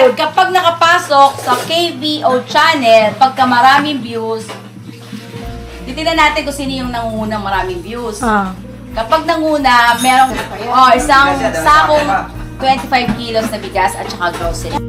subscribe kapag nakapasok sa KBO channel, pagka maraming views, titignan natin kung sino yung nangungunang maraming views. Kapag nanguna, merong isang sakong 25 kilos na bigas at saka grocery.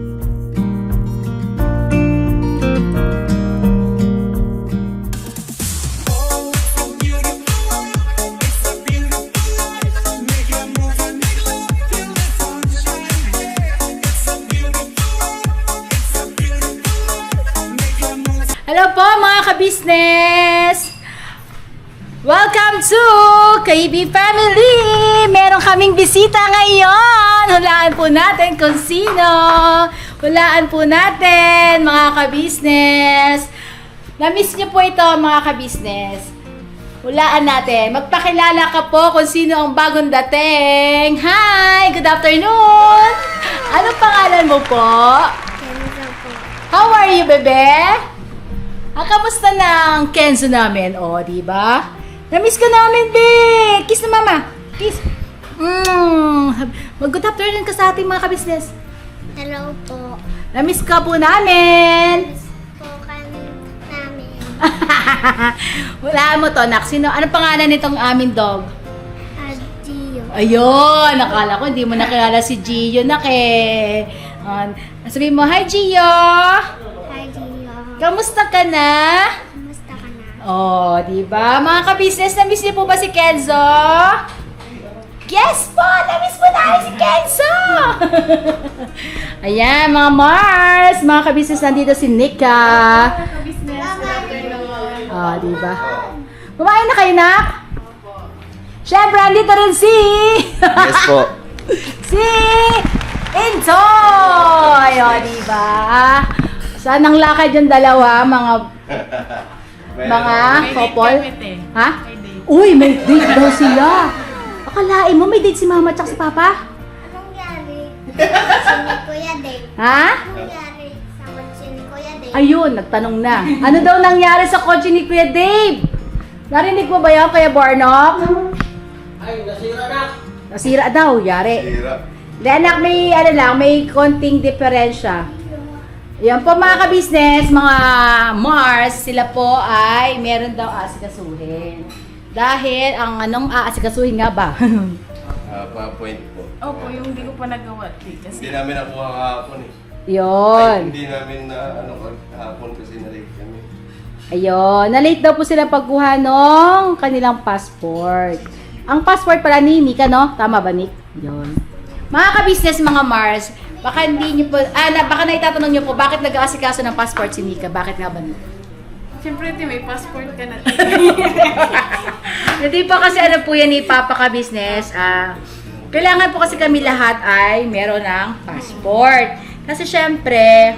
Hello po mga ka-business! Welcome to KB Family! Meron kaming bisita ngayon! Hulaan po natin kung sino! Hulaan po natin mga ka-business! Na-miss niyo po ito mga ka-business! Hulaan natin. Magpakilala ka po kung sino ang bagong dating. Hi! Good afternoon! Anong pangalan mo po? How are you, bebe? Kamusta na ang Kenzo namin? O, diba? Na-miss ka namin, be! Kiss na mama! Kiss! Mag-good afternoon ka sa ating mga ka-business. Hello po. Na-miss ka po namin! Miss po kami namin. Wala mo to, nak. Sino? Anong pangalan nitong aming dog? Gio. Ayun! Nakala ko hindi mo nakilala si Gio, nak eh. Sabihin mo, hi, Gio! Hi, Gio. Kamusta ka na? Kumusta ka na? Oh, di ba? Mga ka-business, na-miss niyo po ba si Kenzo? Yes po! Na-miss po namin si Kenzo! Ayan, mga Mars! Mga ka-business, nandito si Nika. Oh, di ba? Kumain na kayo, nak? Siyempre, andito rin si... Yes po. si... Enjoy! O, di ba? Saan ang lakad yung dalawa, mga couple? Ha? Uy, may date daw sila. Akalain mo, may date si mama at si papa? Anong yari? Si ni Kuya Dave. Ha? Anong yari sa kotse ni Kuya Dave? Ayun, nagtanong na. Ano daw nangyari sa kotse ni Kuya Dave? Narinig mo ba yan, Kuya Barnock? Ay, nasira na. Nasira daw, yari. Nasira. Di anak, may konting diferensya. Yan po mga ka-business, mga Mars, sila po ay meron daw aasikasuhin. Dahil ang anong aasikasuhin nga ba? Pa-point po. Opo, yung hindi ko pa nagawa. Kasi Hindi namin nakuha kahapon eh. Yun. Hindi namin na kahapon kasi na-late kami. Ayun. Na-late daw po sila pagkuha ng kanilang passport. Ang passport pala ni Nika, no? Tama ba, Nick? Yun. Mga ka-business, mga Mars, baka hindi nyo po, baka naitatanong nyo po, bakit nag-aasikaso ng passport si Nika? Bakit nga ba, Nick? siyempre, may passport ka na. Hindi po kasi ano po yan ni Papa ka-business. Kailangan po kasi kami lahat ay meron ng passport. Kasi syempre,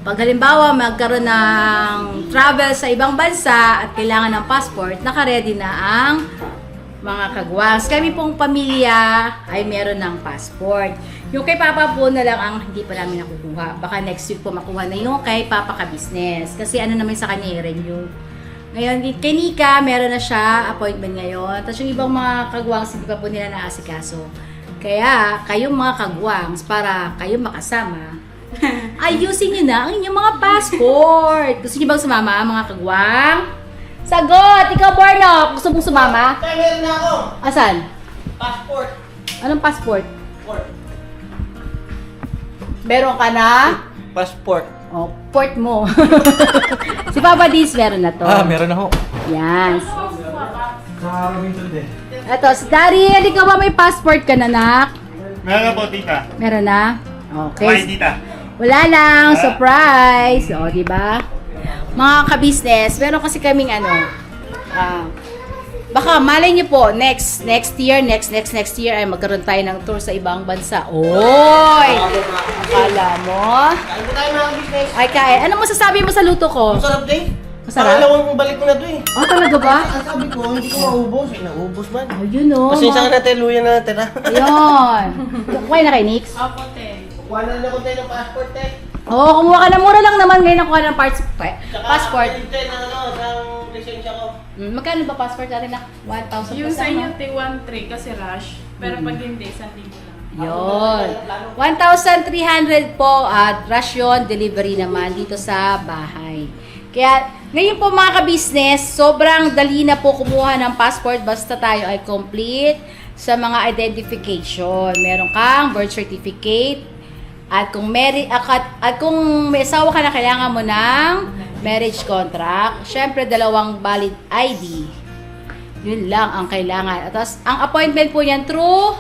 pag halimbawa magkaroon ng travel sa ibang bansa at kailangan ng passport, naka-ready na ang mga kagwangs. Kami pong pamilya ay meron ng passport. Yung kay Papa po na lang ang hindi pa namin nakukuha. Baka next week po makuha na yung kay Papa ka-business. Kasi ano naman sa kanya i-renew. Ngayon, kay Nika, meron na siya appointment ngayon. Tapos yung ibang mga kagwangs, hindi pa po nila naasikaso. Kaya, kayong mga kagwangs, para kayo makasama, ayusin nyo na ang inyong mga passport. Gusto nyo bang sumama, mga kagwang? Sagot! Ikaw, Barnock! Gusto mong sumama? Meron na ako! Asan? Passport! Anong passport? Port. Meron ka na? Passport. Oh, port mo. Si Papa Diz, meron na to. Meron ako. Yan. Karaminto din. Eto, si Daryl, ikaw ba may passport ka na, nak? Meron na po, tita. Meron na? Why, Okay. tita? Wala lang, surprise. O, di ba? Mga ka-business, meron kasi kaming baka malay niyo po, next year ay magkaroon tayo ng tour sa ibang bansa. Oy! Akala mo? Kain po tayo mga business. Ay, kain. Ano masasabi mo sa luto ko? Masarap din. Masarap? Pangalawang balik ko na to eh. Oh, talaga ba? Ang sabi ko, hindi ko maubos. Naubos man. Oh, yun o. Pasensya ka natin, luya na natin ha. Ayun. Kumain na kay Nix? Opo, te. Kuha na lang ako tayo ng passport eh. Oo, kumuha ka na. Mura lang naman ngayon nakuha ng passport. Tsaka, ng lisensya ko. Magkano ba passport natin na? 1,000 Yung sa inyo, no? te, 1,300 kasi rush. Pero pag hindi, 1,000 lang. Yun. 1,300 po at rasyon delivery naman dito sa bahay. Kaya ngayon po mga ka-business, sobrang dali na po kumuha ng passport basta tayo ay complete sa mga identification. Meron kang birth certificate at kung may asawa ka na, kailangan mo ng marriage contract. Syempre, 2 valid ID. Yun lang ang kailangan. At tapos, ang appointment po yan through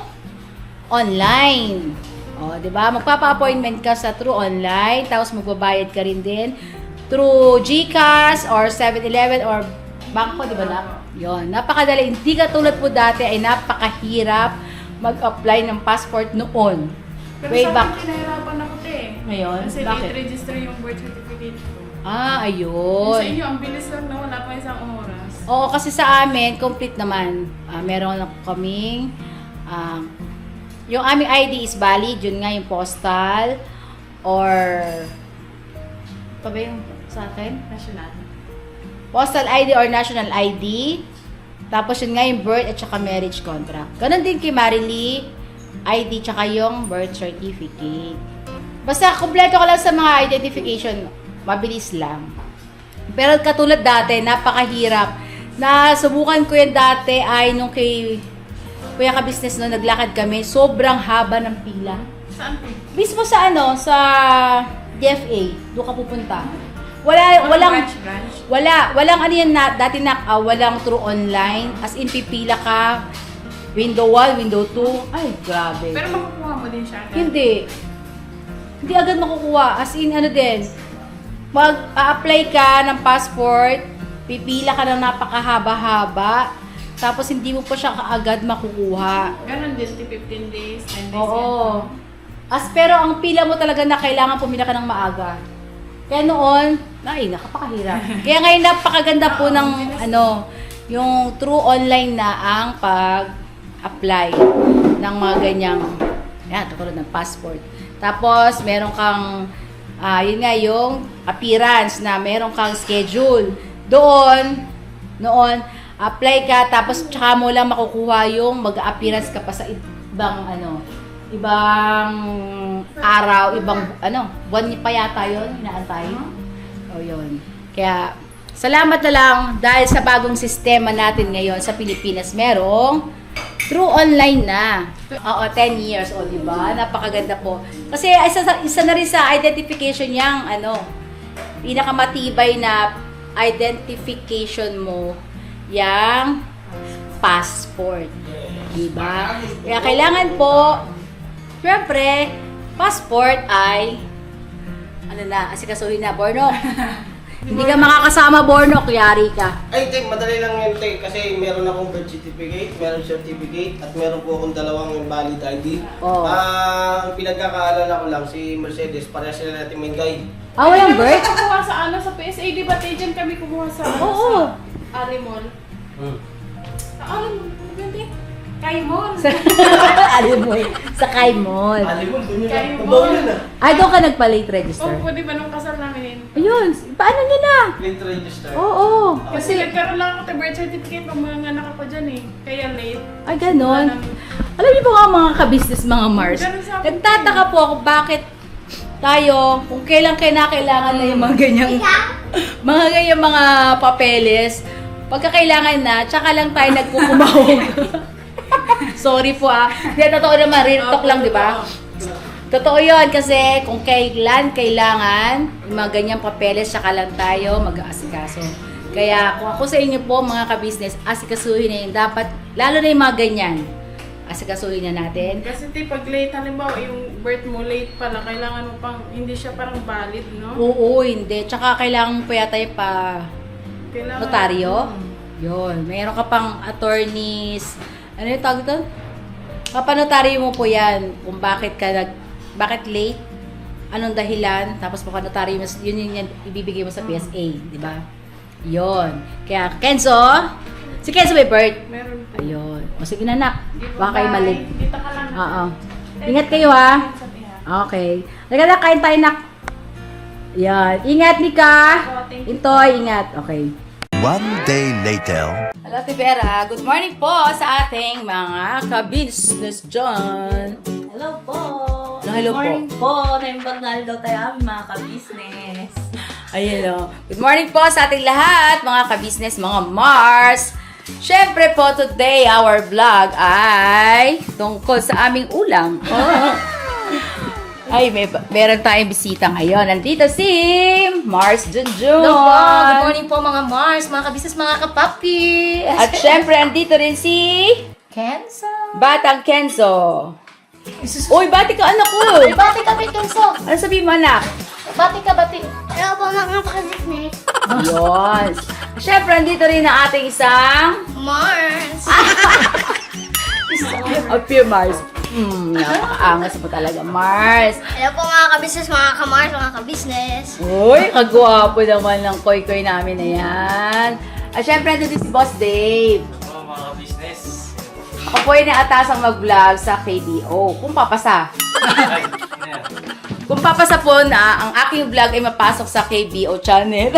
online. O, di ba? Magpapa-appointment ka sa through online, tapos magbabayad ka rin din through GCash or 7-Eleven or bangko, di ba na? Yun. Napakadali. Hindi ka tulad po dati ay napakahirap mag-apply ng passport noon. Pero Way sa back. akin, kinahirapan ako Ngayon? Kasi Bakit? late register yung birth certificate ko. Ah, Yung sa ayun. inyo, ang bilis lang na wala pa isang oras. Oo, kasi sa amin, complete naman. Meron na kaming, yung aming ID is valid, yun nga yung postal, or, pa ba yung sa akin? National. Postal ID or national ID. Tapos yun nga yung birth at saka marriage contract. Ganon din kay Marilee, ID tsaka yung birth certificate. Basta kumpleto ka lang sa mga identification, mabilis lang. Pero katulad dati, napakahirap. Nasubukan ko yan dati ay nung kay Kuya Ka-Business no, naglakad kami, sobrang haba ng pila. Saan po? Mismo sa sa DFA, doon ka pupunta. Walang walang ano yan na, dati walang through online, as in pipila ka, window 1, window 2, ay grabe. Pero makukuha mo din siya. Hindi agad makukuha, as in ano din, mag-a-apply ka ng passport, pipila ka ng napakahaba-haba, tapos hindi mo pa siya kaagad makukuha. Ganon din, 15 days, 10 days. Oo. Pero ang pila mo talaga na kailangan pumila ka ng maaga. Kaya noon, nakapakahirap. Kaya ngayon napakaganda po ng yung true online na ang pag-apply ng mga ganyang, tutulad ng passport. Tapos, meron kang, yun nga yung appearance na meron kang schedule. Noon, apply ka, tapos tsaka mo lang makukuha yung mag-appearance ka pa sa ibang ibang araw, ibang buwan pa yata yun, inaantay. O yun. Kaya, salamat na lang dahil sa bagong sistema natin ngayon sa Pilipinas, merong true online na. Oo, 10 years, o diba? Napakaganda po. Kasi isa na rin sa identification yang pinakamatibay na identification mo, yang passport. Diba? Kaya kailangan po, syempre, passport ay asikasuhin na, Bornok. Hindi ka makakasama, Bornok, yari ka. Ay, Tek, madali lang yun, Tek. Kasi meron akong birth certificate, meron certificate, at meron po akong 2 valid ID. Oo. Ang pinagkakaalala ko lang, si Mercedes, pareha sila natin may guide. Walang birth? Kumuha sa sa PSA, di ba? Diyan kami kumuha sa Oo. sa Arimol. Ganda. Kaimol. Alimoy. Sa Kaimol. Alimol, doon yun Kayo lang. mo. Tabaw yun ah. Doon ka nagpa-late register? O, pwede ba nung kasal namin? Ayun. Paano nyo na? Late register. Oo. Kasi nagkaroon lang ako ng birth certificate pag mga anak ako dyan eh. Kaya late. Ay, ganon. Alam niyo po mga ka-business, mga Mars. Ganun sa akin. Nagtataka po ako bakit tayo, kung kailan kailangan na yung mga ganyang mga papeles, pagka kailangan na, tsaka lang tayo nagkukumahog. Sorry po Hindi, totoo naman, real talk lang, di ba? Totoo yun, kasi kung kailan kailangan, yung mga ganyang papeles, tsaka lang tayo mag-aasikaso. Kaya kung ako sa inyo po, mga ka-business, asikasuhin na yun. Dapat, lalo na yung mga ganyan, asikasuhin na natin. Kasi pag late, halimbawa yung birth mo late pala, kailangan mo pang, hindi siya parang valid, no? Oo, hindi. Tsaka kailangan mo pa yata yung Kailangan, notaryo. Yun. Mayroon ka pang attorneys. Ano yung tawag doon? Papanotaryo mo po yan kung bakit late, anong dahilan, tapos papanotaryo mo, yun ibibigay mo sa PSA, di ba? Yun. Kaya, Kenzo, si Kenzo may birth. Meron po. Ayun. O sige na, nak. Dito, Baka kayo bye. mali. Dito ka lang. Oo. Ingat kayo, ha? Okay. Nagkala, kain tayo, nak. Yan. Ingat, Nika. Thank you. Intoy, ingat. Okay. One day later. Hello, Tivera. Good morning po sa ating mga ka-business dyan. Hello po. Hello po. Morning po. Naimbag daw tayo mga ka-business. Ayun o. Good morning po sa ating lahat, mga ka-business, mga Mars. Siyempre po, today, our vlog ay tungkol sa aming ulam. Ay, meron tayong bisita ngayon. Nandito si Mars Junjun. Hello po. Good morning po mga Mars, mga ka-business, mga ka-papi. At syempre, andito rin si Kenzo. Batang Kenzo. Uy, bati ka anak ko. Bati ka, Kenzo. Ano sabihin mo anak? Bati ka, bati. Hello po mga ka-business. Yun. Syempre, andito rin ang ating isang Mars. a few Mars. Napakaangas mo talaga, Mars. Hello po mga ka-business, mga ka-Mars, mga ka-business. Uy, kagwapo naman ng koy-koy namin na yan. At syempre, andito si Boss Dave. Oo, mga business. Ako po ay naatasang mag-vlog sa KBO. Kung papasa. Kung papasa po na ang aking vlog ay mapasok sa KBO channel.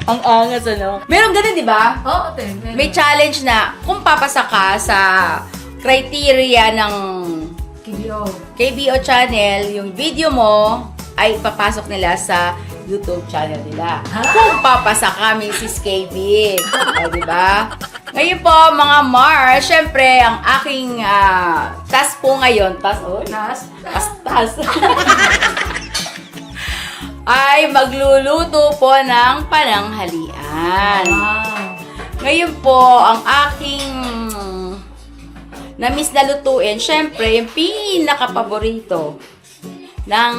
Ang angas, ano? Meron ganun, di ba? Oo, May challenge na kung papasa ka sa criteria ng KBO channel, yung video mo ay papasok nila sa YouTube channel nila. Kung papasa kami si KB. O, di ba? Ngayon po, mga Mars, syempre, ang aking task po ngayon, task, ay magluluto po ng pananghalian. Ngayon po, ang aking na-miss na lutuin, syempre, yung pinaka-paborito ng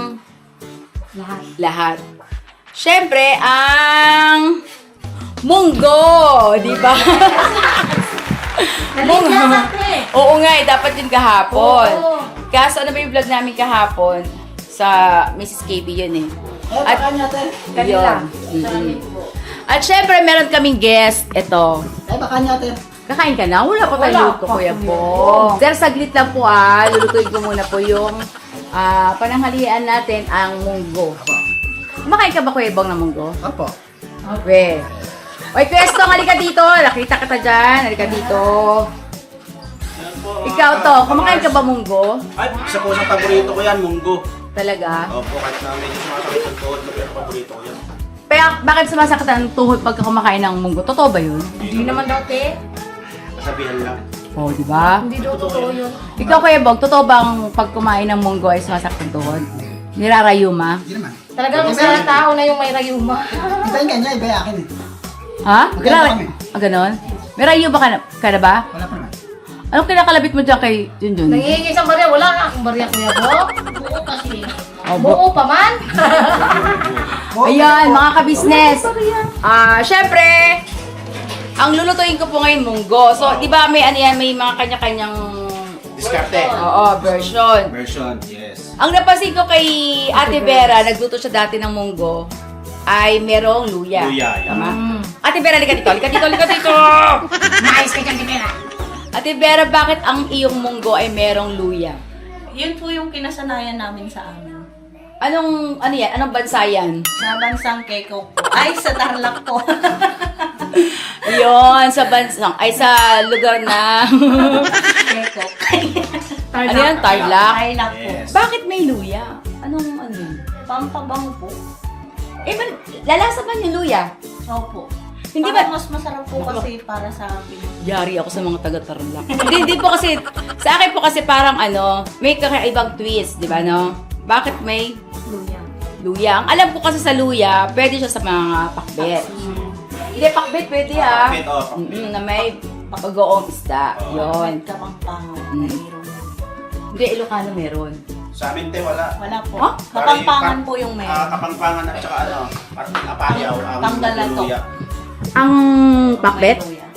lahat. Syempre, ang munggo, di ba? Munggo. Oo nga, dapat yun kahapon. Kaso ano ba yung vlog namin kahapon? Sa Mrs. KB yun eh. At kanila. At syempre, meron kaming guest. Ito. Ay, baka niya, te. Kakain ka na? Wala pa tayo luto, Kuya po. Sir, saglit lang po lulutuin ko muna po yung pananghalian natin, ang munggo. Kumakain ka ba, Kuya Bong, ng munggo? Opo. Okay. Oy, Kwestong, halika dito. Nakita kita dyan. Halika dito. Ikaw to, kumakain ka ba munggo? Ay, isa po sa paborito ko yan, munggo. Talaga? Opo, kahit na medyo sumasakit ang tuhod ko, pero paborito ko yan. Kaya bakit sumasakit ang tuhod pagka kumakain ng munggo? Totoo ba yun? Hindi naman daw, te. Kasabihan lang. Oh, di ba? Hindi daw totoo yun. Ikaw, Kuya Bog, totoo bang pag kumain ng munggo ay sumasakit ang tuhod? Nirarayuma? Hindi naman. Talagang sa tao na yung may rayuma. Iba yung kanya, iba yung akin eh. Ha? Maganda kami. Ganon? May rayuma ka na ba? Wala pa naman. Anong kinakalabit mo dyan kay Junjun? Nangihingi isang barya, wala na akong barya, Kuya Bo. Buo kasi. Oh, Buo pa man. Ayan, mga ka-business. Syempre, ang lulutuin ko po ngayon munggo. So, di ba may ano yan, may mga kanya-kanyang Diskarte. version. Version, yes. Ang napansin ko kay Ate Vera, nagluto siya dati ng munggo, ay merong luya. Luya, yan. Tama? Ate Vera, halika dito. Halika dito. Mais ka dyan, Kipera. Ate Vera, bakit ang iyong munggo ay merong luya? Yun po yung kinasanayan namin sa amin. Ano yan? Anong bansa yan? Sa bansang Kekok po. Ay, sa Tarlac po. Yun, sa bansang, ay sa lugar na, Kekok. ano yan? Tarlac? Tarlac po. Yes. Bakit may luya? Anong ano yun? Pampabango po. Lalasa ba yung luya? Opo. Hindi Parang ba? mas masarap po kasi para sa akin. Yari ako sa mga taga-Tarlac. hindi po kasi, sa akin po kasi parang may kakaibang twist, di ba no? Bakit may Luya. luya? Ang alam ko kasi sa luya, pwede siya sa mga pakbet. Hindi, pakbet pwede Pakbet, pakbet. Na may pag-oong isda. Yun. Kapampangan. Mm. Mayroon. Hindi, Ilocano meron. Sa amin, te, wala. Wala po. Huh? Kapampangan po yung meron. Kapampangan at saka parang apayaw ang Panggalatok. luya. Ang pakbet? May luya.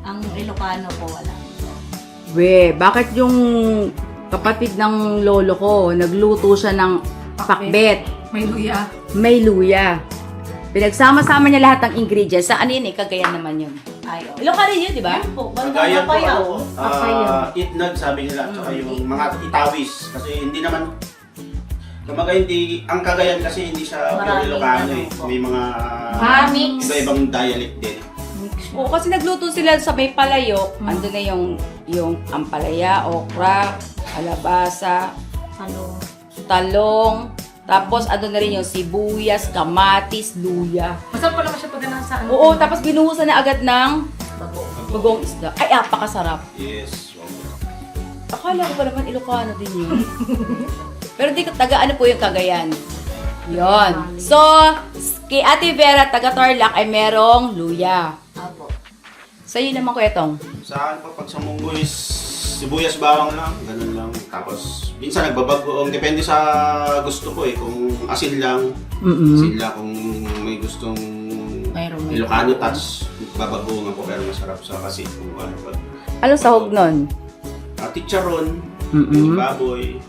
Ang Ilocano po wala. We, bakit yung kapatid ng lolo ko, nagluto siya ng pakbet? May luya. May luya. Pinagsama-sama niya lahat ng ingredients. Sa ano yun eh, Cagayan naman yun. Ayaw. Ilocano yun, di ba? Yun po. Kagayan po, Payaw. itnag sabi nila, at saka yung mga itawis. Kasi hindi naman, kumbaga hindi, ang Cagayan kasi hindi siya pure Maraming Ilocano ano eh. po. May mga Mix. iba-ibang dialect din. Mix Oo, kasi nagluto sila sa may palayok. Ando na yung ampalaya, okra, alabasa, talong. Tapos ando na rin yung sibuyas, kamatis, luya. Masarap pa naman siya pag nasa ano. Oo, tapos binuhusan na agad ng bagong isda. Ay, apakasarap. Yes. Akala ko pa naman Ilocano din yun. Pero di ko, taga ano po yung Cagayan. Yon. So, kay Ate Vera, taga Tarlac ay merong luya. Apo. Sa'yo naman, Kuya Tong. Sa akin po, pag sa munggo is sibuyas bawang lang, ganun lang. Tapos, minsan nagbabago, depende sa gusto ko eh. Kung asin lang, asin lang. Kung may gustong Ilocano touch, babagoongan ko pero masarap sa kasi kung ano pa. Anong sahog nun? Chicharon, baboy,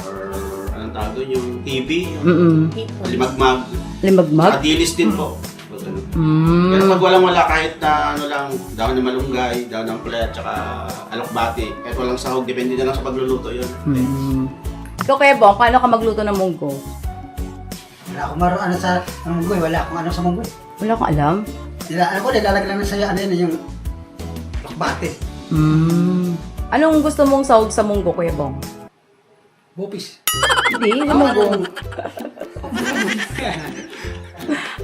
or anong tawag doon, yung TV, yung limagmag. Limagmag? Saka dilis din po. Pero pag walang-wala, kahit na ano lang, daon ng malunggay, daon ng pula, tsaka alokbati, kahit walang sahog, depende na lang sa pagluluto yun. Ikaw, Kuya Bong, paano ka magluto ng munggo? Wala akong ano sa munggoy, wala akong ano sa munggoy. Wala kang alam? Nilalagay lang sa ano yun, yung lakbate. Anong gusto mong sahog sa munggo, Kuya Bong? Bupis. Hindi, yung munggo.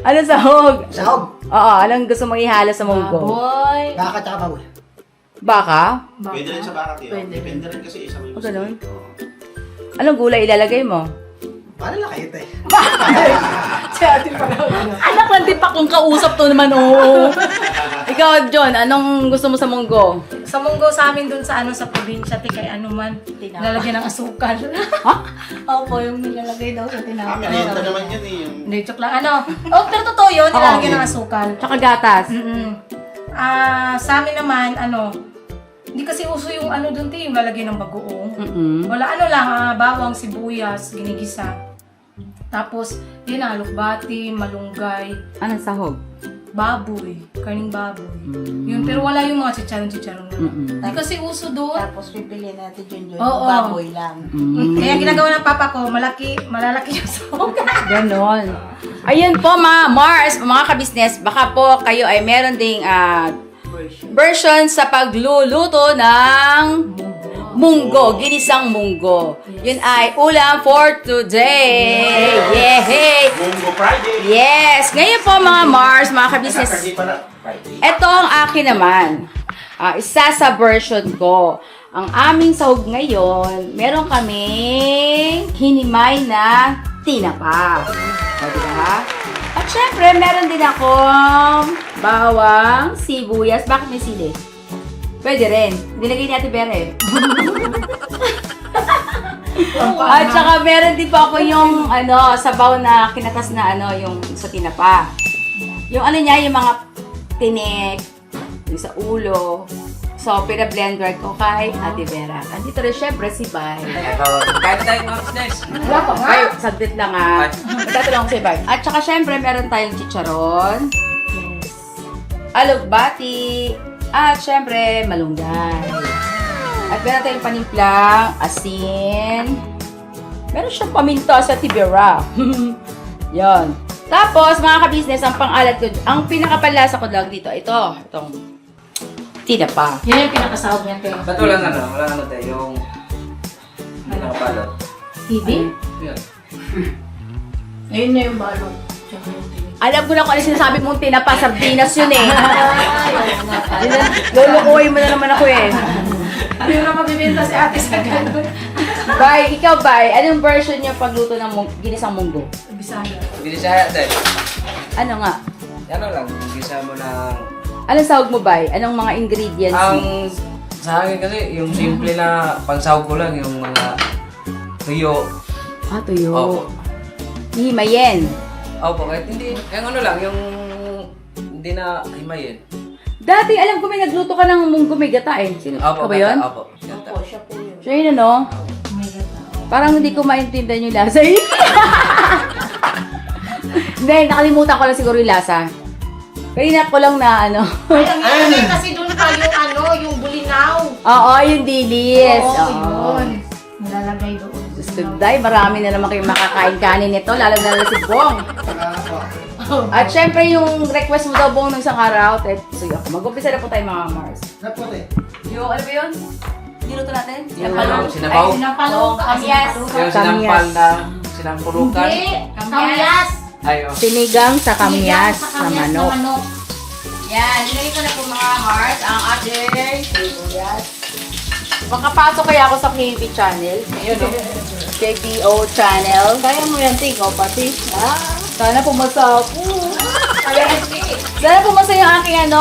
Anong sahog? Sahog. Oo, anong gusto mong ihala sa munggo? Boy. Baka tsaka baboy. Baka? Pwede rin sa bakit yun. Depende rin kasi isa may gusto. ganun? Anong gulay ilalagay mo? Paano lang kayo tayo? Anak lang di pa kung kausap to naman, oo. Ikaw, John, anong gusto mo sa munggo? Sa munggo sa amin dun sa sa probinsya, kay ano man, lalagyan ng asukal. Opo, yung nilalagay daw sa tinapay. Merienda naman yun eh. Hindi, joke lang. Pero totoo yun, nilalagyan ng asukal. Tsaka gatas. Sa amin naman, hindi kasi uso yung dun, yung lalagyan ng bagoong. Wala lang, bawang, sibuyas, ginigisa. Tapos, yun alukbati, malunggay, Anong sahog? baboy, karning baboy. Yun, pero wala yung mga chicharon-chicharon na. Hindi kasi uso doon. Tapos pipiliin natin yun Oo. baboy lang. Kaya ginagawa ng papa ko, malalaki yung sahog. Ganon. Ayun po mga Mars, mga kabisnes, baka po kayo ay meron ding version sa pagluluto ng munggo, ginisang munggo. Yun ay ulam for today. Yay! Munggo Friday! Yes! Ngayon po mga Mars, mga kabisnes, Friday pala. Friday. ito ang akin naman. Isa sa version ko. Ang aming sahog ngayon, meron kaming hinimay na tinapa. O, diba? At syempre, meron din akong bawang, sibuyas. Bakit may sili? Pwede rin. Nilagay ni Ate Bere. At saka meron din po ako yung sabaw na kinatas na yung sa tinapa. Yung niya, yung mga tinik, yung sa ulo. So, pina-blender ko kay Ate Vera. Andito rin syempre si Bay. Kaya na tayo mga business. Wala pa nga. Bay, saglit lang Tatanong ko si Bay. At saka syempre, meron tayong chicharon. Yes. Alugbati. At syempre, malunggay. At meron tayong panimplang, asin. Meron siyang paminta sa tibera. Yon. Tapos, mga kabisnes, ang pang-alat ko, ang pinakapanlasa ko lang dito, itong tinapa. Yan yung pinakasahog niya, Teo. Ba't walang walang tayo, yung pinakabalot. TV? Yun. Ayun na yung balot. Alam ko na kung ano sinasabi mong tinapa, sardinas yun eh. Lulukuhin mo na naman ako eh. Hindi na magbibenta si ate sa ganun. Bay, ikaw Bay, anong version niyo pagluto ng ginisang munggo? Bisaya. Binisaya tayo. Ano nga? Ano lang, gisa mo ng... Anong sahog mo Bay? Anong mga ingredients mo? Ang sa akin kasi, yung simple na pangsahog ko lang, yung mga tuyo. Tuyo. Opo. Himayin. Opo, kahit hindi, yung lang, yung hindi na himayin. Dati, alam ko may nagluto ka ng munggo may gata eh. Sino ka Opo, ba yun? Opo. Gata. Siya po yun. Siya yun ano? Parang hindi ko maintindihan yung lasa. Hindi, nakalimutan ko lang siguro yung lasa. Kanina ko lang na Ay, ang yun kasi doon pa yung yung bulinaw. Oo, yung dilis. Oo, yun. Nilalagay doon. Gusto Day, marami na naman kayong makakain kanin nito, lalo na si Bong. At syempre yung request mo daw, Bong, nung isang araw, so yun, mag-umpisa na po tayo mga Mars. Yung ano ba yun? Niluto natin? Yung sinabaw. Sinapalo. Kamyas. Yung sinampal na sinampulukan. Kamyas. Ay, oh. Sinigang sa kamyas sa Kamyas na manok. manok. Yan, nilagay ko na po mga Mars ang ating sibuyas. Makapasok kaya ako sa KB channel. Ayun o. KBO channel. Kaya mo yan, Ting. O, pati. Sana pumasa ako. Sana pumasa yung aking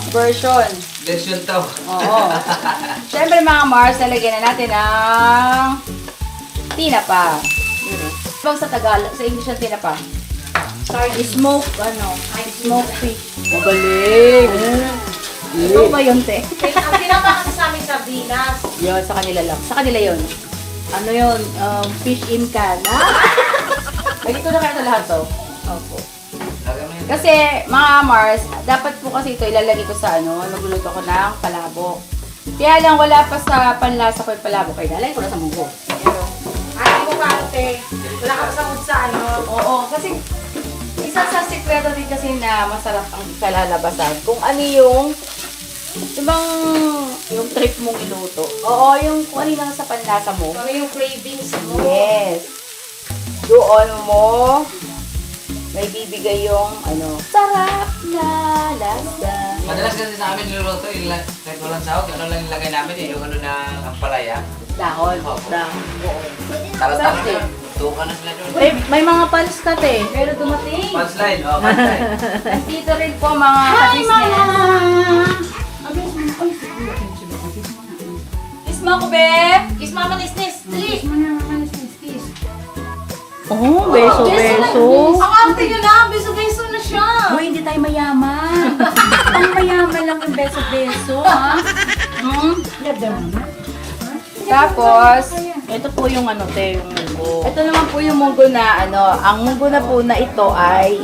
version. Version to. Oo. Siyempre mga Mars, nalagyan na natin ang tinapa. Ibang sa Tagalog, sa English ang tinapa. Smoke, smoke fish. Magaling. Ito ba yun, te? Ang tinapa kasi sa amin sardinas. Yun, sa kanila lang. Sa kanila yun. Ano yun? Fish in can. Lagi ko na kaya sa lahat to. Opo. Kasi, mga Mars, dapat po kasi ito ilalagay ko sa nagluluto ko ng palabok. Kaya lang, wala pa sa panlasa ko yung palabok. Kaya nalagay ko na sa munggo. Ay, mo ka, ate. Wala ka pa sa sa Oo, kasi isa sa sikreto din kasi na masarap ang kalalabasan. Kung ano yung yung trip mong iluto. Oo, yung kung ano yung nasa panlasa mo. Ano yung cravings mo? Yes. Doon mo may bibigay yung sarap na lasa. Madalas kasi sa amin niluluto, kahit walang sahog, ano lang ilagay namin yung na ampalaya. Dahon. Opo. Dahon. Talatang Sarap din. na, tukan na sila doon. May mga panskat eh. Pero dumating. Punchline, oh, punchline. Nandito rin po mga ka-business. Kiss mo ako, be! Kiss mama nisnis. Dali. Oh, beso-beso. Ang arte nyo na. Beso-beso na siya. Uy, hindi tayo mayaman. Ang mayaman lang yung beso-beso, ha? Tapos, ito po yung yung munggo. Ito naman po yung munggo na ang munggo na po na ito ay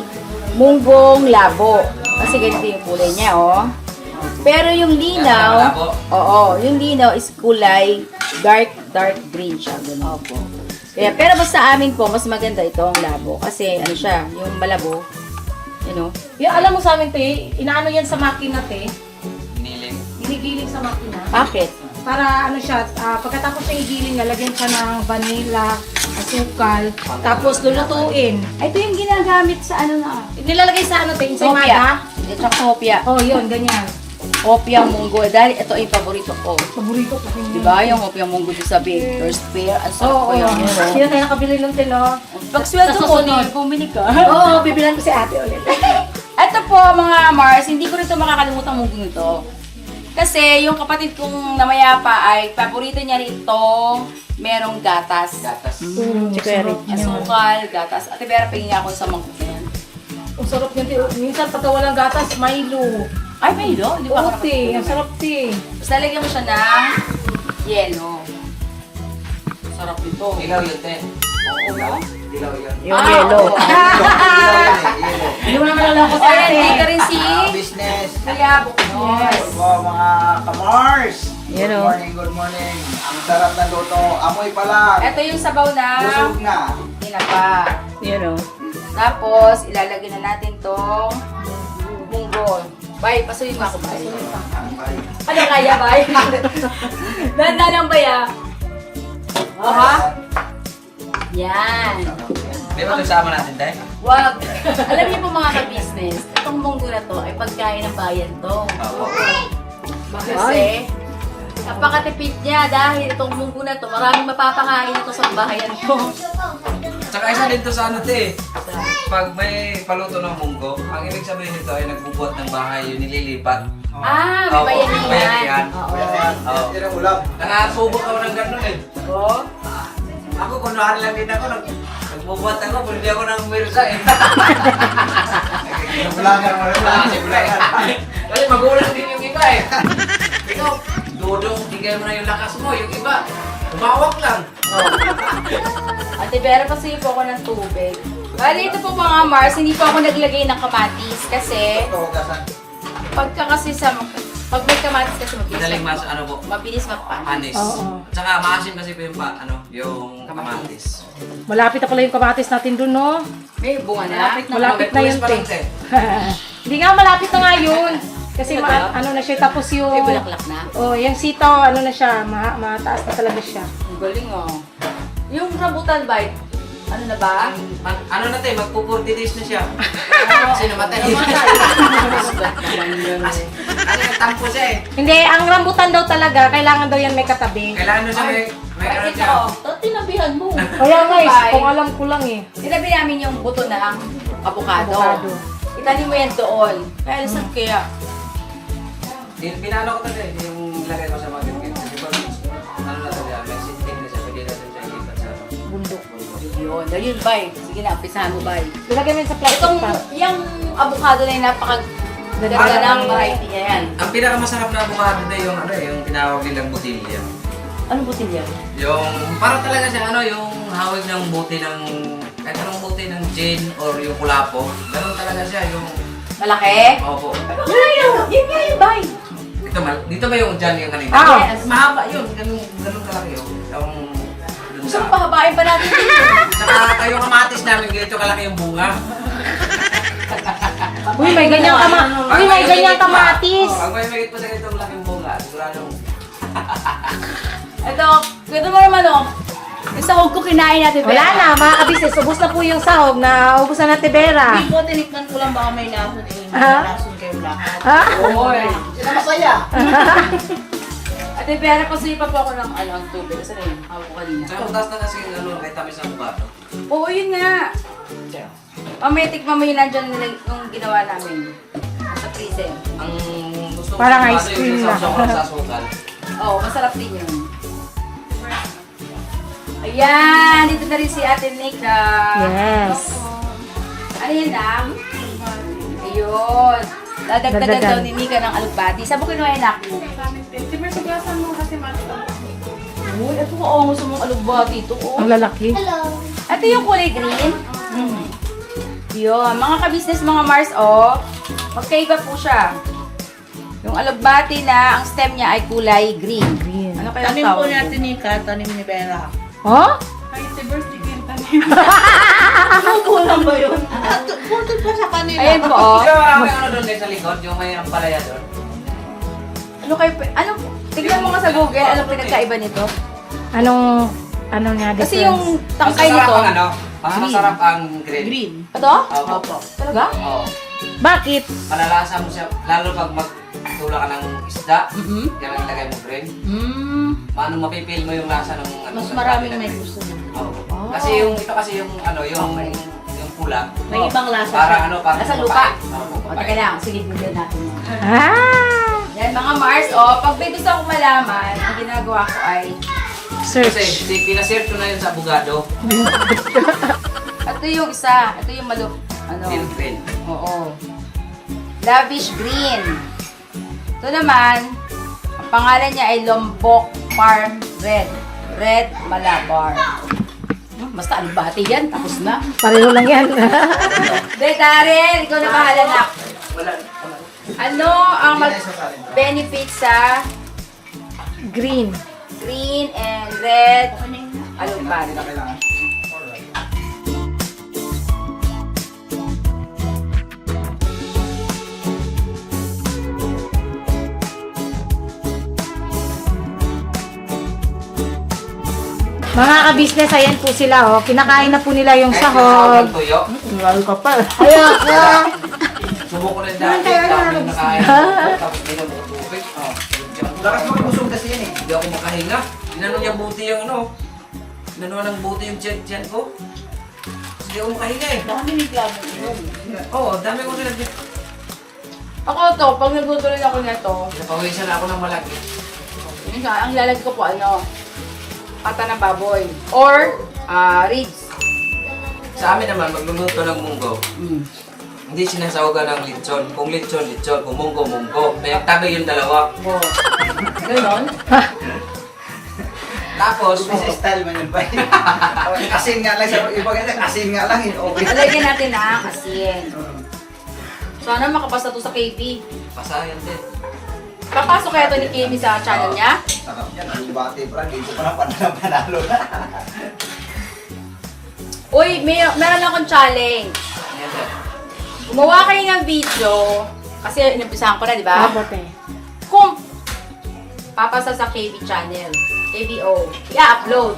munggong labo. Kasi ganito yung kulay niya, oh. Pero yung linaw, yung linaw is kulay dark green siya. Ganun po. Kaya, pero basta sa amin po, mas maganda itong labo. Kasi siya, yung malabo, Yung alam mo sa amin, te, inaano yan sa makina, te. Niling. Ginigiling sa makina. bakit? Para siya, pagkatapos na igiling niya, lagyan siya ng vanilla, asukal, tapos lulutuin. Ito yung ginagamit sa Nilalagay sa te, Opia. ensaymada. Ito sa opia. Oh, yun, ganyan. Opia munggo. Dahil ito yung paborito ko. Paborito ko. Diba? Yung opia munggo doon sa Big First Fair. Ang sarap Oo, ko yun. Sino tayo nakabili ng telo? Pag sweldo Sa ko, susunod. bumili ka. Oo, bibilan ko si ate ulit. Ito po mga Mars, hindi ko rin ito makakalimutan munggo nito. Kasi yung kapatid kong namayapa ay paborito niya rito merong gatas. Gatas. Asukal, gatas. Ate Vera, pingin ako sa mangkok na yan. Ang sarap yun, te. Minsan pagka walang gatas, Milo. Ay, may ilo? Hindi pa Oo, ako te. Ang nakatulog. sarap, te. Tapos lalagyan mo siya ng yelo. Sarap nito. Ilaw yun, te. Oo, no? Ilaw yun. Yung yelo. Hindi mo naman alam ko O, sa yan, ate. hindi ka rin si Business. Kuya Buknoy. Yes. Po, mga kamars. Yan, Good oh. morning, good morning. Ang sarap ng luto. Amoy pa lang. Ito yung sabaw na Busog na. tinapa. Yun o. Tapos, ilalagay na natin tong munggo. Bay, pasuyin mo ako, Bay. Ano kaya, Bay? Dahan-dahan lang, Bay, ah. Aha. Yan. Di ba ito sama natin, te? Wag. Alam niyo po mga ka-business, itong munggo na to ay pagkain ng bayan to. Kasi, napakatipid niya dahil itong munggo na to, maraming mapapakain ito sa bayan to. Tsaka isa din to sa te. Pag may paluto ng munggo, ang ibig sabihin nito ay nagbubuhat ng bahay, yung nililipat. Ah, may Oo, bayanihan. may bayanihan. Oo. Oo. Yan ang ulam. Nakasubok ako ng gano'n eh. Oo. Ako, kunuhan lang din ako. Nagbubuhat ako, pero hindi ako ng mirsa eh. Bulangan mo rin. Bulangan. Kasi magulang din yung iba eh. Ikaw, dudong, tigay mo na yung lakas mo. Yung iba, umawak lang. Ate Vera, pasuyo po ako ng tubig. Bali, ito po mga Mars, hindi po ako naglagay ng kamatis kasi Ito, hugasan. pagka kasi sa Pag may kamatis kasi Madaling mas ano po, mabilis magpanis. panis. Oo. At saka maasim kasi po yung yung kamatis. Malapit na pala yung kamatis natin dun, no? May bunga na. Malapit na Tuwis yun, pa te. lang, te. Hindi nga, malapit na nga yun. Kasi ano na siya, tapos yung... May bulaklak na. Oh, yung sitaw, ano na siya, mataas na talaga siya. Ang galing oh. Yung rambutan bite, ano na ba? Ano na te, magpo-40 days na siya. Sino matay? Kasi, ano yung tampo siya eh. Hindi, ang rambutan daw talaga, kailangan daw yan may katabi. Kailangan mo siya may ano Bakit siya. ako? Tinabihan mo. Kaya guys, kung alam ko lang eh. Tinabi namin yung buto ng avocado. Avocado. Itanim mo yan doon. Kaya saan kaya? Pinano ko talaga yung lagay ko sa mga gilgit. Di ba, ano na talaga, may sinting na siya, pwede natin siya ilipat sa Bundok. Yun. Ayun, bay. Sige na, umpisahan mo, bay. Ilagay mo yun sa plastic Itong, pa. yung avocado na yung napakaganda ng variety niya yan. Ang pinakamasarap na avocado na yung ano eh, yung tinawag nilang butilya. Anong butilya? Yung, parang talaga siya ano, yung hawig ng buti ng, kahit anong buti ng gin or yung kulapo. Ganun talaga siya, yung, Malaki? opo. Yun nga yung bay. Dito ba yung dyan yung kanina? Ah. Yes. Mahaba yun, ganun kalaki yun. Yung, dun Gusto sa, mo pahabain pa natin dito. saka yung kamatis namin, ganito kalaki yung bunga. Uy, may ganyang Uy, may ganyang kamatis. Pag may magit pa sa ganitong laking bunga, siguradong Ito, ito mo naman oh. Yung sahog ko kinain natin. Wala na, mga kabisnes. Ubus na po yung sahog na ubus na natin Vera. Hindi po, tinikman ko lang baka may lason eh. May Ah? lason kayo lahat. Ha? Oy. Sila masaya. Ate Vera, pasuyi pa po ako ng ang tubig. Saan na yun? Hawak ko kanina. Saka mataas na kasi yung ano, may tamis ng bukato. Oo, yun nga. Mamaya tikman mo yun nandyan nila yung ginawa namin. Sa freezer. Ang gusto ko Parang sa ice cream yung na. sasawsaw ko lang sa asukal. Oo, masarap din yun. Ayan, dito na rin si Ate Nika. Yes. Ano yan, Nam? Ayun. Dadagdagan Dagdagan. daw ni Nika ng alugbati. Saan mo kinuha yan, Nak? Di ba sugasan mo kasi mata? Uy, ito ko ang gusto mong alugbati ito. Oh. Ang lalaki. Hello. Ito yung kulay green. Yun, mga kabisnes, mga Mars, oh. Magkaiba po siya. Yung alugbati na, ang stem niya ay kulay green. Green. Ano kaya Tanim po tawag? natin ni Kat, tanim ni Vera. Oh? Ay, ate birthday ko yung tanim. Kulang ba yun? Puntot pa sa kanila. Ayan po, oh. Ikaw, may ano doon guys sa likod, yung may ampalaya doon. Ano kayo, ano, tignan mo nga sa Google, anong pinagkaiba nito? Ano nga difference? Kasi yung tangkay Mas nito, masarap ang ano, mas masarap ang green. Green. ito? Opo. Talaga? Oo. Bakit? Malalasa mo siya, lalo pag magtula ka ng isda, yan ang ilagay mo green. Paano mapipil mo yung lasa ng ano? Mas ng maraming green? may gusto na. Oo. Kasi yung ito kasi yung ano, yung pula. May ibang lasa Parang siya. ano, parang Nasa lupa. Oo, O, teka lang, sige, bigyan natin mo. Ah! Yan, mga Mars, oh, pag may gusto akong malaman, ang ginagawa ko ay, Search. Kasi pinasearch ko na yun sa abogado. ito yung isa, ito yung ano, Milk green. oo. Lavish Green. Ito naman, ang pangalan niya ay Lombok Farm Red. Red Malabar. Basta alubati yan, tapos na. Pareho lang yan. De, Darren, ikaw na bahala na. Wala. Ano ang mag-benefit sa Green. green and red alubati? Mga ka-business, ayan po sila, oh. Kinakain na po nila yung Kahit sahog. nasahog ng tuyo, Lalo ka pa. Ayoko. subo ko na dati, dami nakain. Tapos binabot tubig. Lakas mo kusog kasi yan eh. Hindi ako makahinga. Ginano niya buti yung ano. Ginano ng buti yung tiyan ko. Hindi ako makahinga eh. Dami ni Glabo yun. Oo, dami ko sila dito. Ako to, pag nagluto rin ako nito, Napawisan na ako ng malaki. yun nga, ang lalagay ko po ano, pata ng baboy. Or, ribs. Sa amin naman, magluluto ng munggo. Hindi sinasawagan ng lechon. Kung lechon, lechon. Kung munggo, munggo. May tabi yung dalawa. Oh. Ganon. Tapos, May style man yun ba? Asin nga lang sa iba kasi asin nga lang yun. Okay. Lalagyan natin na asin. Sana makapasa to sa KP. pasayan din. Papasok kaya to ni Kimi sa channel niya? Sarap yan. Ang debate, Frank. Dito pa na panalo na. Uy, meron akong challenge. Gumawa kayo ng video, kasi inumpisahan ko na, di ba? Kung papasa sa KB channel, KBO, i-upload.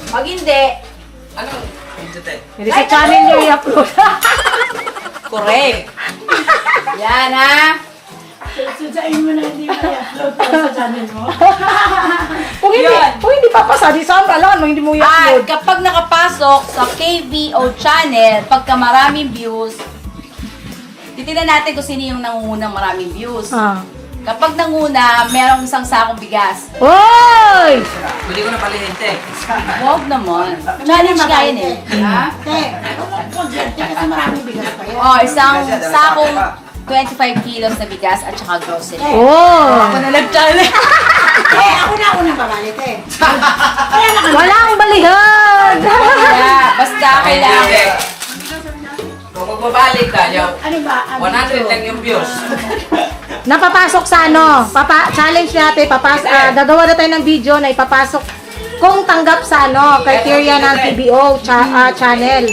Pag hindi, Anong video tayo? Hindi sa channel niyo i-upload. correct. Yan ha. Kung hindi papasa, di saan alam mo, hindi mo At i-upload. kapag nakapasok sa KBO channel, pagka maraming views, titignan natin kung sino yung nangungunang maraming views. Ah. Kapag nanguna, merong isang sakong bigas. Hoy! Pwede ko na palihin, te. Huwag naman. Challenge nga yun eh. Ha? Oh, isang sakong 25 kilos na bigas at saka grocery. Oh! Ako na nag-challenge. Walang balihan! Kaya, basta kailangan. Te. Kung magbabalik ka, yung 100 lang yung views. Napapasok sa ano, challenge natin, gagawa na tayo ng video na ipapasok kung tanggap sa ano, criteria ng KBO channel.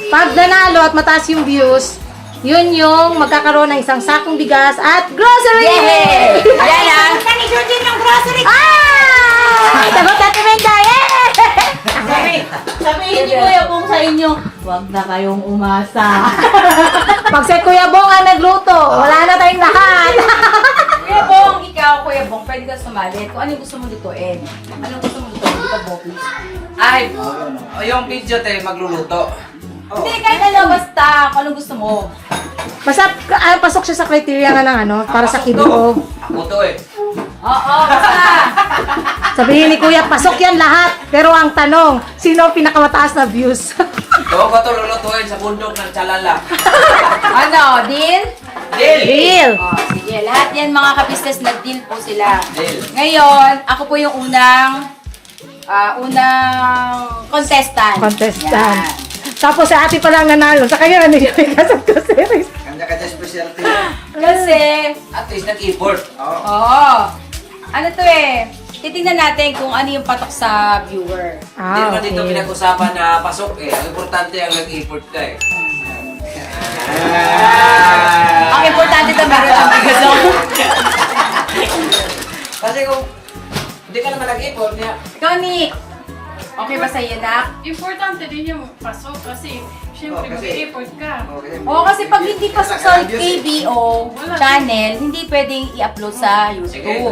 Pag nanalo at mataas yung views, yun yung magkakaroon ng isang sakong bigas at grocery! Yay! Ayan ah. Ah! Sagot natin Menda! Sabihin ni Kuya Bong sa inyo, huwag na kayong umasa. Pag si Kuya Bong ang nagluto, wala na tayong lahat. Kuya Bong, ikaw, Kuya Bong, pwede ka sumali. Kung ano yung gusto mo lutuin. Anong gusto mo lutuin? Hindi ka bopis. Ay, yung video tayo magluluto. Hindi, kahit ano, basta. Kung anong gusto mo. Basta pasok siya sa criteria nga ng ano, para sa KBO. Ako to eh. Oo, basta. Sabihin ni Kuya, pasok yan lahat. Pero ang tanong, sino ang pinakamataas na views? Doon ko to lulutuin sa bundok ng Chalala. Ano, deal? Deal! Deal! Oh, sige, lahat yan mga ka-business, nag-deal po sila. Deal. Ngayon, ako po yung unang contestant. Contestant. Yan. Tapos sa ate pa lang nanalo. Sa kanya, ano yung kasap ko series? Kanya-kanya specialty. Kasi, At least nag-effort. oo. Ano to eh, titingnan natin kung ano yung patok sa viewer. Hindi naman dito pinag-usapan na pasok eh. Ang importante ang nag-effort ka eh. Ang importante na meron ng bigas. Kasi kung hindi ka naman nag-effort niya. Ikaw, Nick. Okay ba sa'yo, Nak? Importante din yung pasok kasi syempre mag-effort ka. Oo, kasi pag hindi pasok sa KBO channel, hindi pwedeng i-upload sa YouTube.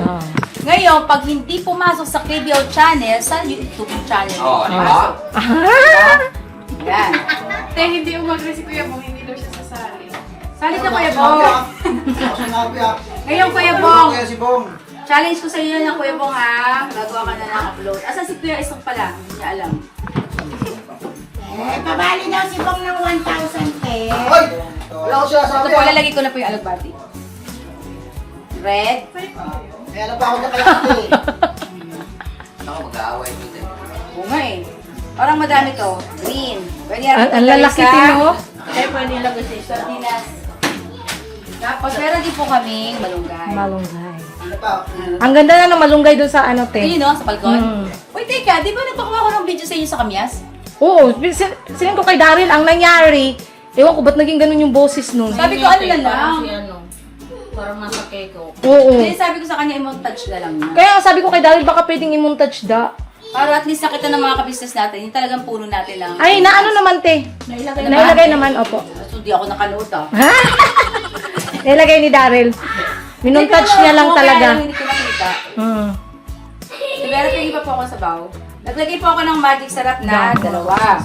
Ngayon, pag hindi pumasok sa KBO channel, sa YouTube channel. Oo, di ba? Yan. Te, hindi umagre si Kuya Bong, hindi daw siya sasali. Salit na, Kuya Bong. Ngayon, Kuya Bong. Kaya si Bong. Challenge ko sa iyo na Kuya Bong ha. Gagawa ka na ng upload. Asan si Kuya Isok pala? Hindi niya alam. Pabali daw si Bong ng 1,000 pe. Hoy! Wala ko siya Ito sabi. po, lalagay ko na po yung alugbati. Red. Kaya na pa ako nakalaki. Ako mag-aaway dito eh. Oo nga eh. Parang madami to. Green. Pwede Ang lalaki tino. Kaya pwede ilagay sa sardinas. Tapos meron din po kaming malunggay. Malunggay. Ano pa? Ang ganda na ng malunggay dun sa ano, te. Ayun no, sa balkon. Mm. Uy, teka, di ba nagpakawa ko ng video sa inyo sa Kamyas? Oo, sining ko kay Daryl, ang nangyari, ewan ko ba't naging ganun yung boses nun. Sabi ko, ano na lang. Parang nasa keko. Oo. Hindi, sabi ko sa kanya, i-montage na lang niya. Kaya sabi ko kay Daryl, baka pwedeng i-montage da. Para at least nakita ng mga kabisnes natin, yung talagang puno natin lang. Ay, naano naman, te. Nailagay naman, opo. So, di ako nakanood ah. Nailagay ni Daryl. Minuntage niya lang talaga. Kaya hindi ko nakita. Hmm. Pero tingin pa po ako sa baw. Naglagay po ako ng magic sarap na dalawa.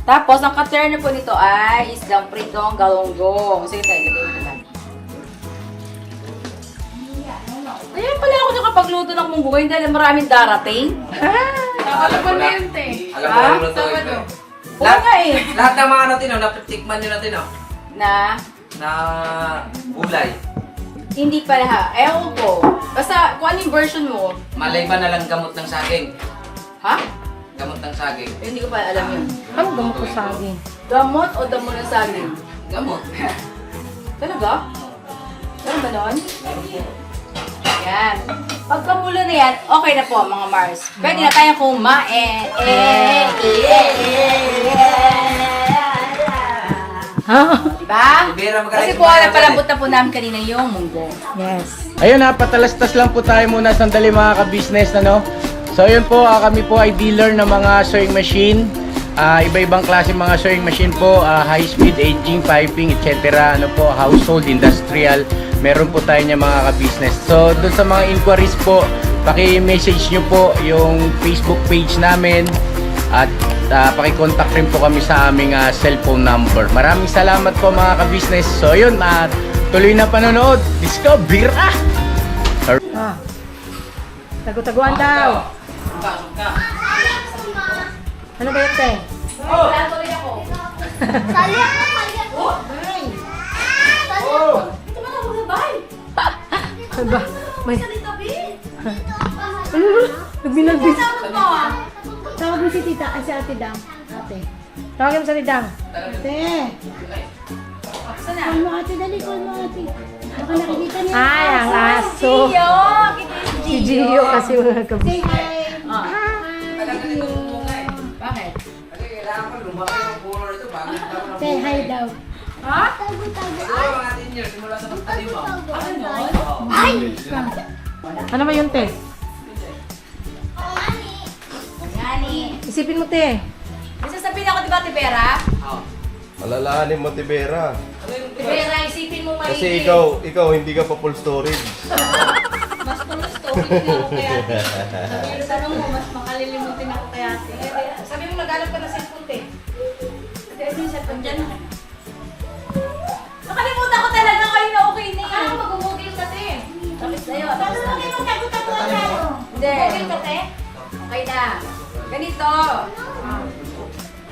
Tapos, ang ka-turner po nito ay isdang pritong galonggong. Sige tayo, lagay mo lang. Kaya pala ako nakapagluto ng munggoy dahil maraming darating. Alam mo na yun, te. Alam mo lang lutuin Sabado. ko. Oo nga eh. Lahat ng mga natin, natikman nyo natin, Na, na gulay. hindi pala ha. Ewan ko. Basta, kung ano yung version mo. Malay ba na lang gamot ng saging? Ha? Gamot ng saging. Eh, hindi ko pa alam yun. Ano gamot ko sa akin? Gamot o damo ng saging? Gamot. Talaga? Meron ba nun? Ayan. Pagkamulo na yan, okay na po mga Mars. Pwede na tayong kumain. Diba? Kasi po, napalambot na po namin kanina yung munggo. Yes. Ayun ha, patalastas lang po tayo muna sandali mga ka-business, ano? So ayun po, kami po ay dealer ng mga sewing machine. Iba-ibang klase mga sewing machine po, high speed, aging, piping, etc. Ano po, household, industrial. Meron po tayo niya mga ka-business. So doon sa mga inquiries po, paki-message nyo po yung Facebook page namin. At paki-contact rin po kami sa aming cellphone number. Maraming salamat po mga ka-business. So yun, tuloy na panonood. Discover! Tago-taguan daw. Ano ba yun, te? Tuloy ako. Ano ba? May... Nagbinagbis. Tawag mo si tita, ay si ate Dang. Ate. Tawagin mo sa lidang. Ate. Saan na? Call mo ate, dali, call mo ate. Baka nakikita niya. Ay, ang aso. Gio! Si Gio kasi mga Say kabis. hi. Bakit? Say hi daw. Ha? Ay! Ano ba yun, te? Yani. Isipin mo, te. May sasabihin ako, di ba, Tibera? Alalahanin mo, Tibera. Tibera, isipin mo maigi. Kasi ikaw hindi ka pa full storage. Mas full story din ako kay ate. Pero tanong mo, mas makalilimutin ako kay ate. Sabi mo, naghanap ka ng cellphone, te. Ate, ito yung cellphone dyan. Nakalimutan ko talaga kayo na okay na yan. Mag-google ka, te. Tapos na yun. Tapos na. Hindi. Google ka, te. Okay na. Ganito.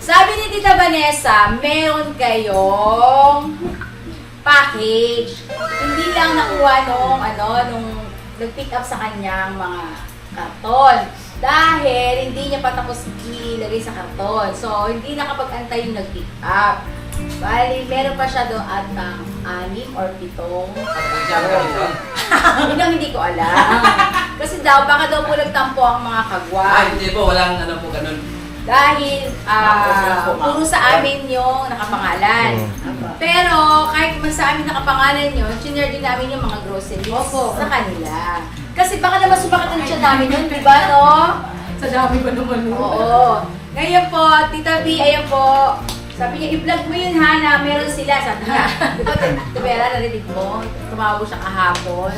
Sabi ni Tita Vanessa, meron kayong package. Hindi lang nakuha nung nag-pick up sa kanyang mga karton. Dahil hindi niya pa tapos ilagay sa karton. So, hindi nakapag-antay yung nag-pick up. Bali, meron pa siya doon at 6 or 7. Yun ang hindi ko alam. Kasi daw, baka daw po nagtampo ang mga kagwa. Hindi po, walang ano po ganun. Dahil puro sa amin yung nakapangalan. Pero kahit man sa amin nakapangalan yun, sinare din namin yung mga groceries sa kanila. Kasi baka naman sumakit ang tiyan namin yun, di ba, no? Sa dami ba naman? Oo. Ngayon po, Tita B, ayan po. Sabi niya, i-vlog mo yun, ha, na meron sila. Sabi niya, di ba, Tibera, narinig mo? Tumawag siya kahapon.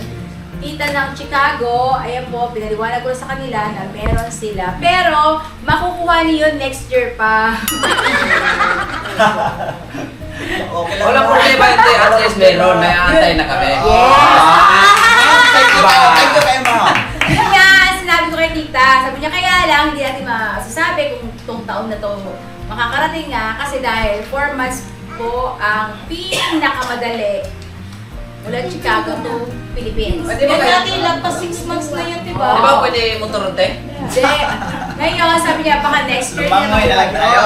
Tita ng Chicago, ayan po, pinaliwanag ko sa kanila na meron sila. Pero, makukuha niyo yun next year pa. Okay lang. Walang problema, hindi. At least meron. May antay na kami. Thank you kayo, ma'am. Yun nga, sinabi ko kay Tita. Sabi niya, kaya lang, hindi natin masasabi kung itong taon na to makakarating nga. Kasi dahil 4 months po ang pinakamadali mula Chicago to Philippines. Pwede ba Yung kayo? natin lang pa 6 months na yun, diba? Di ba pwede motoron, te? Hindi. Ngayon, sabi niya, baka next year Lumangoy na lang tayo.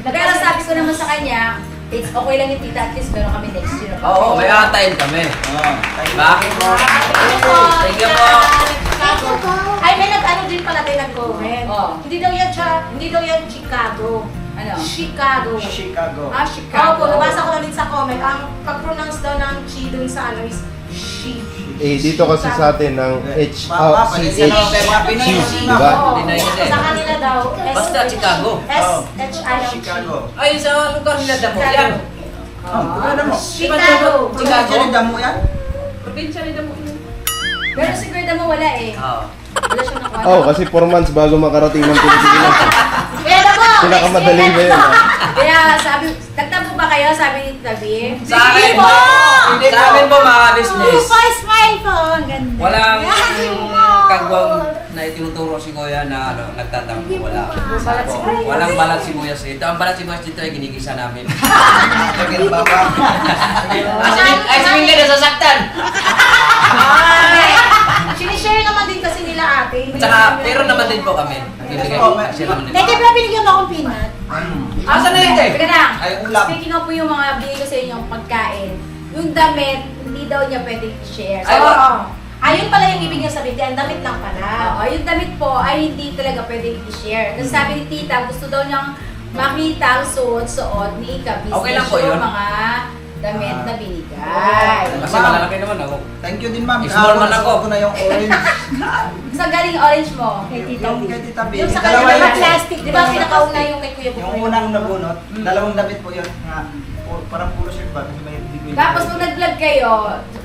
Pero sabi ko naman sa kanya, it's okay lang yung Tita, at least meron kami next year. Oo, may antayin kami. Diba? Thank you po. Ay, may nag-ano din pala tayo nag-comment. Oh. Hindi daw yan Chicago. Ano? Chicago. Chicago. Chicago. Opo, nabasa ko ulit sa comment. Ang pag-pronounce daw ng chi dun sa ano is she. Dito kasi sa atin ng H, Pasensya na kayo mga Pinoy. diba? Deny kasi. Sa kanila daw, Basta Chicago. S-H-I-O. Chicago. Ay, sa lugar nila damo. Yan. Ano mo? Chicago. Chicago. Damo yan? Probinsya ni damo. Pero si Gerda mo wala eh. Oo. Wala siyang nakuha. Oh, kasi 4 months bago makarating ng Pilipinas. Pero mo! Pinakamadali ba yun? Kaya sabi, nagtampo ba kayo? Sabi ni Tabi. Sa akin po! Sa amin po mga business. Smile po. Ang ganda. Walang kagwang na itinuturo si Kuya na nagtatampo. Wala. Walang balat sibuyas dito. Ang balat sibuyas dito ay ginigisa namin. Bakit ba ba? Ay, sabihin ka na sasaktan! Sinishare naman din kasi nila ate. Tsaka, pero naman din po kami. Nagbibigay po. Kasi naman din po. Teka, pero binigyan mo akong peanut. Asan na yun, te? Teka lang. Ay, ulam. Speaking of po yung mga bigay ko sa inyo pagkain, yung damit, hindi daw niya pwedeng i-share. Ay, Oo. Ayun pala yung ibig niya sabihin, ang damit lang pala. Yung damit po ay hindi talaga pwedeng i-share. Kasi sabi ni tita, gusto daw niyang makita ang suot-suot ni Ika-business Okay lang po yun. yung mga damit na binigay. Kasi malalaki naman ako. Thank you din ma'am. Small man ako. Ako na yung orange. Saan galing orange mo? Kay Tita Yung B. kay Tita B. Yung sa Dalawa kanya, yun. plastic. Di ba pinakauna yung kay Kuya Yung Bukoy? unang nabunot, dalawang damit po yun. Nga, parang puro shirt ba? Kasi may hindi ko Tapos kung nag-vlog kayo,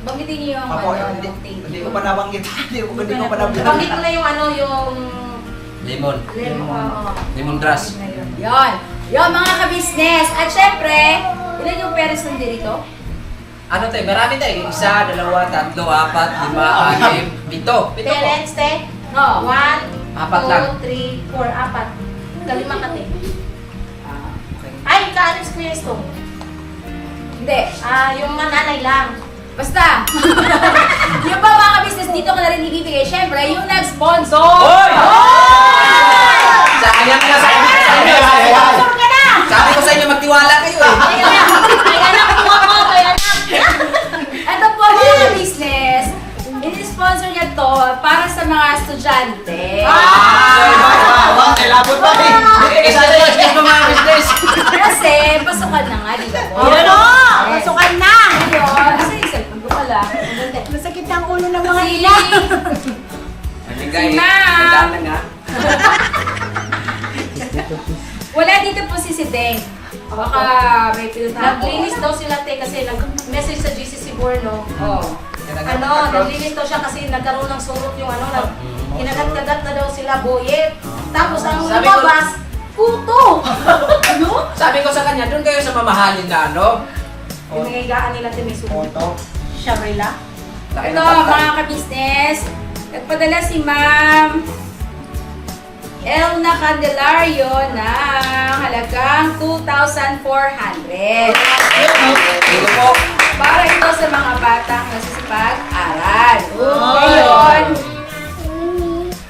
banggitin niyo yung Ako, ano, hindi, yung thank hindi you. ko pa nabanggit. Hindi ko pa nabanggit. Banggit ko na yung ano, yung... Lemon. Oo. Lemongrass. Yon. Yon mga ka-business. At syempre, ilan yung parents nandito? Ano tayo? Marami tayo. 1, 2, 3, 4, 5, 6, 7. 7 po. Parents, te? No. 1, Apat lang. 2, 3, 4, 4. Kalima ka, te. Ay, kaalis ko yung stone. Hindi. Yung nanay lang. Basta. Yung ba mga ka-business, dito ko na rin ibibigay. Syempre, yung nag-sponsor. Hoy! Sayang na sa inyo. Sponsor ka na! Sabi ko sa inyo, magtiwala kayo eh. Kaya na, kuha ko, kaya na. Ito po mga ka-business. Ini-sponsor niya to para sa mga estudyante. Labot pa eh. Excuse mo mga business. Kasi, pasukan na nga, di ba po? Ano? Masukan na! Ayun. Asa yung cellphone ko pala? Masakit ang ulo ng mga Si... ina. Maligay. Si Ma'am. Nagdaan na nga. Wala dito po si Deng. Baka may pinuntahan po. Naglinis daw sila, te, kasi nag-message sa GCC Borno. Oh. Naglinis daw siya kasi nagkaroon ng surot yung ano, kinagat-kagat na daw sila boyet. Tapos ang Sabi ko- lumabas, puto! Ano? Sabi ko sa kanya, doon kayo sa mamahalin na ano. Pinahigaan nila din may surot. Photo. Sharela. Laki Ito, ng pantay. mga ka-business. Nagpadala si Ma'am Elna Candelario ng halagang 2,400. Ito po. Para ito sa mga batang nasisipag-aral. Ngayon,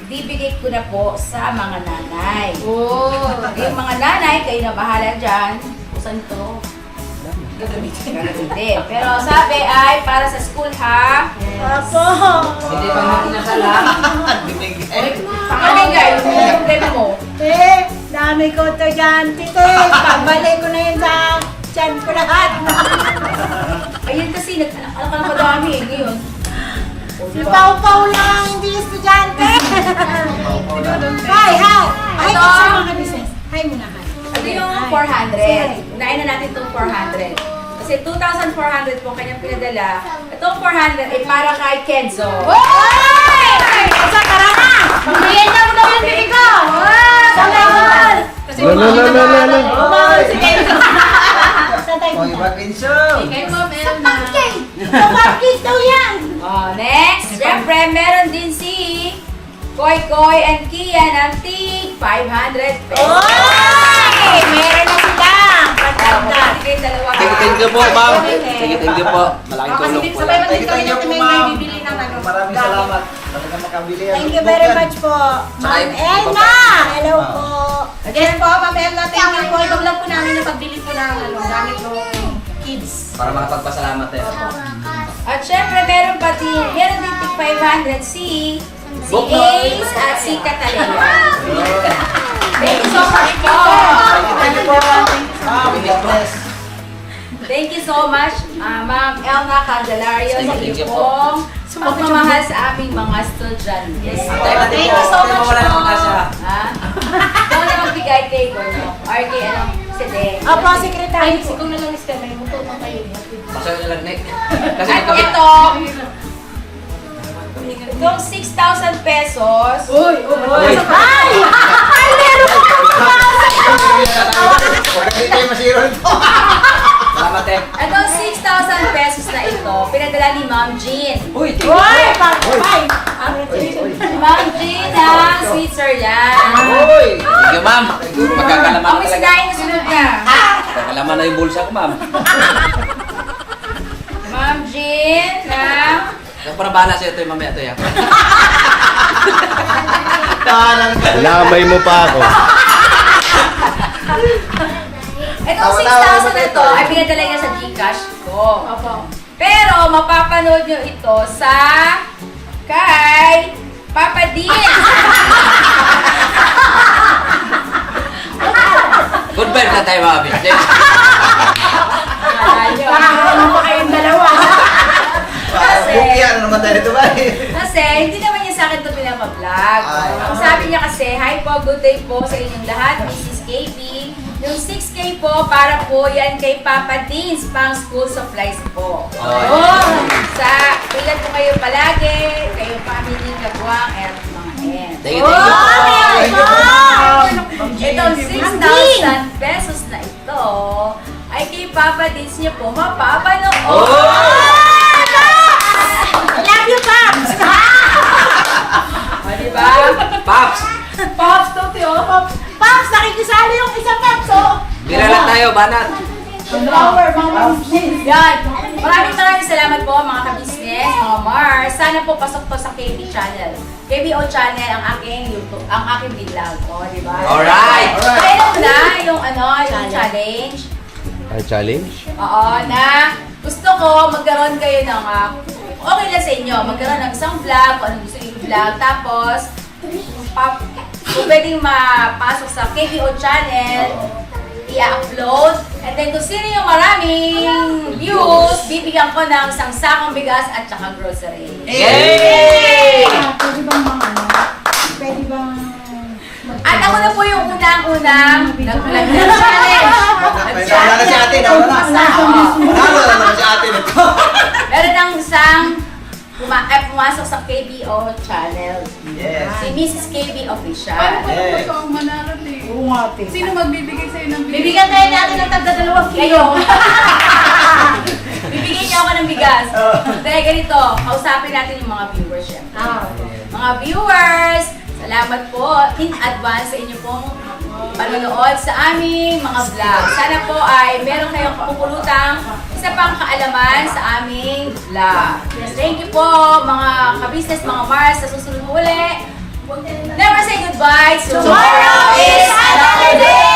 bibigay ko na po sa mga nanay. Yung mga nanay, kayo na bahala dyan. Kung saan ito? Gagamitin. Pero sabi ay para sa school ha. Apo! Hindi pa natin nasala. Pangalaga, yung problema mo. Dami ko to dyan, tite. Pagbalik ko na yun sa tiyan ko lahat. Ayun kasi, nag-anak ka na madami eh, ngayon. Si Pau-Pau lang, hindi estudyante. Hi, hi! Hi, Ito. sa mga business. Hi muna, hi. Ito yung 400. Unahin na natin itong 400. Kasi 2,400 po kanyang pinadala. Itong 400 ay para kay Kenzo. Hoy! Sa tara na! Pagbihin na mo na yung bibig ko! Salamat! Lala. Si Kenzo. Sa tayo Oy, mo. Robinso. Kay Ma'am Sa Elna. pancake! Sa pancake daw yan! Next, syempre, meron din si Koy Koy and Kia ng tig 500 pesos. Oy! Meron na sila! Pagkanda! Kayong dalawa. Thank you po, ma'am. Thank you po. Malaking Kasi tulong po sabay yan. man din kami natin may bibili ng ano. Maraming gamit. salamat. Talaga makabili yan. Thank you very much po. Ma'am Elna! Hello po! Again po, Ma'am Elna, thank you po. Ito-vlog po namin yung pagbili po ng ano, gamit ng kids. Para makapagpasalamat eh. At syempre, meron din tig 500 si Book. Ace at si Catalina. Thank you so much po. Thank you po. Bless. Thank you so much, Ma'am Elna Candelario, sa Thank iyo you po. pong pagmamahal sa aming mga estudyante. Thank you so much Wala po. namang kasya. Ha? Ikaw na magbigay kay Gorno. Or kay si Deng. Opo, secretary Ay, po. siguro na lang is kami. Mututong kayo. Pasayo na lang, Nick. Kasi At magkabit. itong 6,000 pesos. Uy! Ay! Ay, meron po! Huwag hindi kayo masiro nito. Salamat eh. Itong 6,000 pesos na ito, pinadala ni Ma'am Jean. Uy! Uy! Pag-bye! Ma'am Jean ng Switzerland. Uy! Thank you, ma'am. Magkakalaman Ang may talaga. sinaing na sunod niya. Magkakalaman na yung bulsa ko, ma'am. Ma'am Jean ng... Huwag pa na bahala sa'yo ito yung mamaya ito yan. Lamay mo pa ako. Itong 6,000 na ito ay pinadala niya sa Gcash ko. Opo. Pero mapapanood nyo ito sa kay Papa Dean. Good vibes na tayo mga business. Nakakalaman pa kayong dalawa. Bukyan naman tayo dito ba? Kasi hindi naman niya sa akin ito pinapablog. Ang sabi niya kasi, hi po, good day po sa inyong lahat, Mrs. KB. Yung 6K po, para po yan kay Papa Deans, pang school supplies po. Sa, ilan po kayo palagi, kayo family, kabuang, at mga hen. Thank you. Itong 6,000 pesos na ito, ay kay Papa Deans niyo po mapapanood. Love you, Pops! O, diba? Pops! Pops, tuti, oh. Pops, nakikisali yung isa, Pops, oh. Bira lang tayo, banat. Power, mga Yan. Maraming salamat po mga ka-business, mga Mars. Sana po pasok to sa KB channel. KBO channel ang aking YouTube, ang aking vlog. O, di ba? Alright! Kailan mo na yung yung challenge? Challenge? Oo, na gusto ko magkaroon kayo ng okay lang sa inyo, magkaroon ng isang vlog, kung anong gusto nyo vlog, tapos kung pwedeng mapasok sa KBO channel, i-upload, and then kung sino yung maraming views, bibigyan ko ng isang sakong bigas at saka grocery. Yay! Pwede bang pwede bang... At ako na po yung unang-unang nag-vlog ng challenge. Wala na si ate, wala na. Wala na si ate nito. Meron ng isang pumasok sa KBO channel. Yes. Si Mrs. KB Official. Paano pa naman ito ang manarap eh? Oo nga, te. Sino magbibigay sa'yo ng bigas? Bibigyan tayo natin ng tagda 2 kilo. Bibigyan niyo ako ng bigas. Dahil ganito, kausapin natin yung mga viewers syempre. Mga viewers, salamat po in advance sa inyo pong panonood sa aming mga vlog. Sana po ay meron kayong kapupulutang isa pang kaalaman sa aming vlog. Thank you po mga ka-business, mga Mars, sa susunod uli. Never say goodbye. Tomorrow is another day!